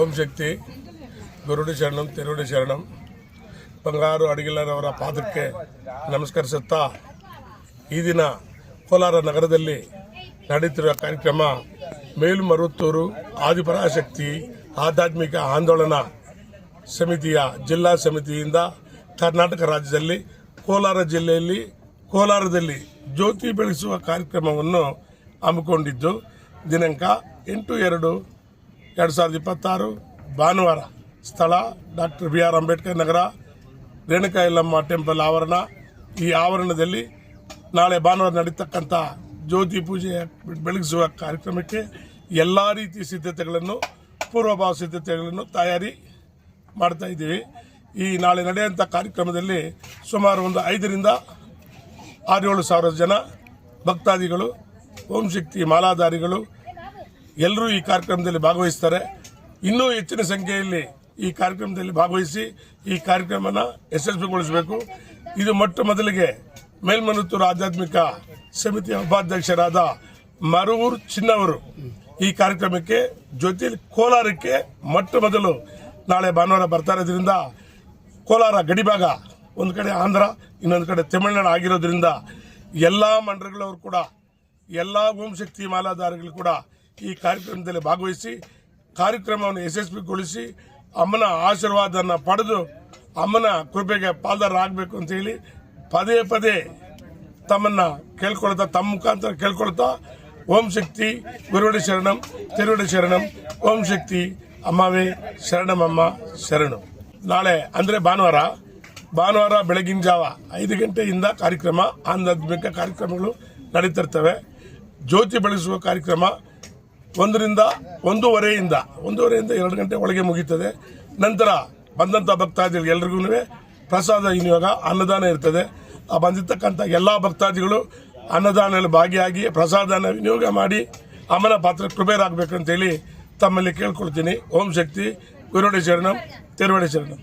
ಓಂ ಶಕ್ತಿ ಗುರುಡಿ ಶರಣಂ ತಿರುಡಿ ಶರಣಂ ಬಂಗಾರು ಅಡಿಗಿಲ್ಲರವರ ಪಾದಕ್ಕೆ ನಮಸ್ಕರಿಸುತ್ತಾ ಈ ದಿನ ಕೋಲಾರ ನಗರದಲ್ಲಿ ನಡೆಯುತ್ತಿರುವ ಕಾರ್ಯಕ್ರಮ ಮೇಲ್ಮರುತ್ತೂರು ಆದಿಪರಾಶಕ್ತಿ ಆಧ್ಯಾತ್ಮಿಕ ಆಂದೋಲನ ಸಮಿತಿಯ ಜಿಲ್ಲಾ ಸಮಿತಿಯಿಂದ ಕರ್ನಾಟಕ ರಾಜ್ಯದಲ್ಲಿ ಕೋಲಾರ ಜಿಲ್ಲೆಯಲ್ಲಿ ಕೋಲಾರದಲ್ಲಿ ಜ್ಯೋತಿ ಬೆಳೆಸುವ ಕಾರ್ಯಕ್ರಮವನ್ನು ಹಮ್ಮಿಕೊಂಡಿದ್ದು ದಿನಾಂಕ 8/2/2026 ಭಾನುವಾರ ಸ್ಥಳ doctor BR Ambedkar Nagar Renuka Yellamma temple ಆವರಣ. ಈ ಆವರಣದಲ್ಲಿ ನಾಳೆ ಭಾನುವಾರ ನಡೀತಕ್ಕಂಥ ಜ್ಯೋತಿ ಪೂಜೆ ಬೆಳಗಿಸುವ ಕಾರ್ಯಕ್ರಮಕ್ಕೆ ಎಲ್ಲ ರೀತಿ ಸಿದ್ಧತೆಗಳನ್ನು ಪೂರ್ವಭಾವ ಸಿದ್ಧತೆಗಳನ್ನು ತಯಾರಿ ಮಾಡ್ತಾ ಇದ್ದೀವಿ. ಈ ನಾಳೆ ನಡೆಯುವಂಥ ಕಾರ್ಯಕ್ರಮದಲ್ಲಿ ಸುಮಾರು ಒಂದು 5,000 to 6,000 ಜನ ಭಕ್ತಾದಿಗಳು, ಓಂ ಶಕ್ತಿ ಮಾಲಾಧಾರಿಗಳು ಎಲ್ಲರೂ ಈ ಕಾರ್ಯಕ್ರಮದಲ್ಲಿ ಭಾಗವಹಿಸ್ತಾರೆ. ಇನ್ನೂ ಹೆಚ್ಚಿನ ಸಂಖ್ಯೆಯಲ್ಲಿ ಈ ಕಾರ್ಯಕ್ರಮದಲ್ಲಿ ಭಾಗವಹಿಸಿ ಈ ಕಾರ್ಯಕ್ರಮನ ಯಶಸ್ವಿಗೊಳಿಸಬೇಕು. ಇದು ಮೊಟ್ಟ ಮೊದಲಿಗೆ ಮೇಲ್ಮರುತ್ತೂರು ಆಧ್ಯಾತ್ಮಿಕ ಸಮಿತಿಯ ಉಪಾಧ್ಯಕ್ಷರಾದ ಮರೂರು ಚಿನ್ನವರು ಈ ಕಾರ್ಯಕ್ರಮಕ್ಕೆ ಜೊತೆಯಲ್ಲಿ ಕೋಲಾರಕ್ಕೆ ಮೊಟ್ಟ ಮೊದಲು ನಾಳೆ ಭಾನುವಾರ ಬರ್ತಾ ಇರೋದ್ರಿಂದ ಕೋಲಾರ ಗಡಿಭಾಗ ಒಂದು ಕಡೆ ಆಂಧ್ರ ಇನ್ನೊಂದು ಕಡೆ ತಮಿಳುನಾಡು ಆಗಿರೋದ್ರಿಂದ ಎಲ್ಲ ಮಂಡಳಿಗಳವರು ಕೂಡ ಎಲ್ಲ ಓಂ ಶಕ್ತಿ ಮಾಲಾಧಾರಿಗಳು ಕೂಡ ಈ ಕಾರ್ಯಕ್ರಮದಲ್ಲಿ ಭಾಗವಹಿಸಿ ಕಾರ್ಯಕ್ರಮವನ್ನು ಯಶಸ್ವಿಗೊಳಿಸಿ ಅಮ್ಮನ ಆಶೀರ್ವಾದವನ್ನು ಪಡೆದು ಅಮ್ಮನ ಕೃಪೆಗೆ ಪಾಲ್ದಾರರಾಗಬೇಕು ಅಂತ ಹೇಳಿ ಪದೇ ಪದೇ ತಮ್ಮನ್ನು ಕೇಳ್ಕೊಳ್ತಾ ತಮ್ಮ ಮುಖಾಂತರ ಕೇಳ್ಕೊಳ್ತಾ ಓಂ ಶಕ್ತಿ ಗುರುವಡಿ ಶರಣಂ ತಿರುವಡಿ ಶರಣಂ ಓಂ ಶಕ್ತಿ ಅಮ್ಮವೇ ಶರಣಮಮ್ಮ ಶರಣು. ನಾಳೆ ಅಂದರೆ ಭಾನುವಾರ ಬೆಳಗಿನ ಜಾವ 5 ಗಂಟೆಯಿಂದ ಕಾರ್ಯಕ್ರಮ ಆಧ್ಯಾತ್ಮಿಕ ಕಾರ್ಯಕ್ರಮಗಳು ನಡೀತಿರ್ತವೆ. ಜ್ಯೋತಿ ಬೆಳೆಸುವ ಕಾರ್ಯಕ್ರಮ 1:30 2 ಗಂಟೆ ಒಳಗೆ ಮುಗೀತದೆ. ನಂತರ ಬಂದಂಥ ಭಕ್ತಾದಿಗಳು ಎಲ್ರಿಗೂ ಪ್ರಸಾದ ವಿನಿಯೋಗ ಅನ್ನದಾನ ಇರ್ತದೆ. ಆ ಬಂದಿರತಕ್ಕಂಥ ಎಲ್ಲ ಭಕ್ತಾದಿಗಳು ಅನ್ನದಾನದಲ್ಲಿ ಭಾಗಿಯಾಗಿ ಪ್ರಸಾದನ ವಿನಿಯೋಗ ಮಾಡಿ ಅಮ್ಮನ ಪಾತ್ರ ಕೃಪೆಯರಾಗಬೇಕು ಅಂತೇಳಿ ತಮ್ಮಲ್ಲಿ ಕೇಳ್ಕೊಳ್ತೀನಿ. ಓಂ ಶಕ್ತಿ ಗುರುವಡಿ ಶರಣಂ ತಿರುವಡಿ ಶರಣಂ.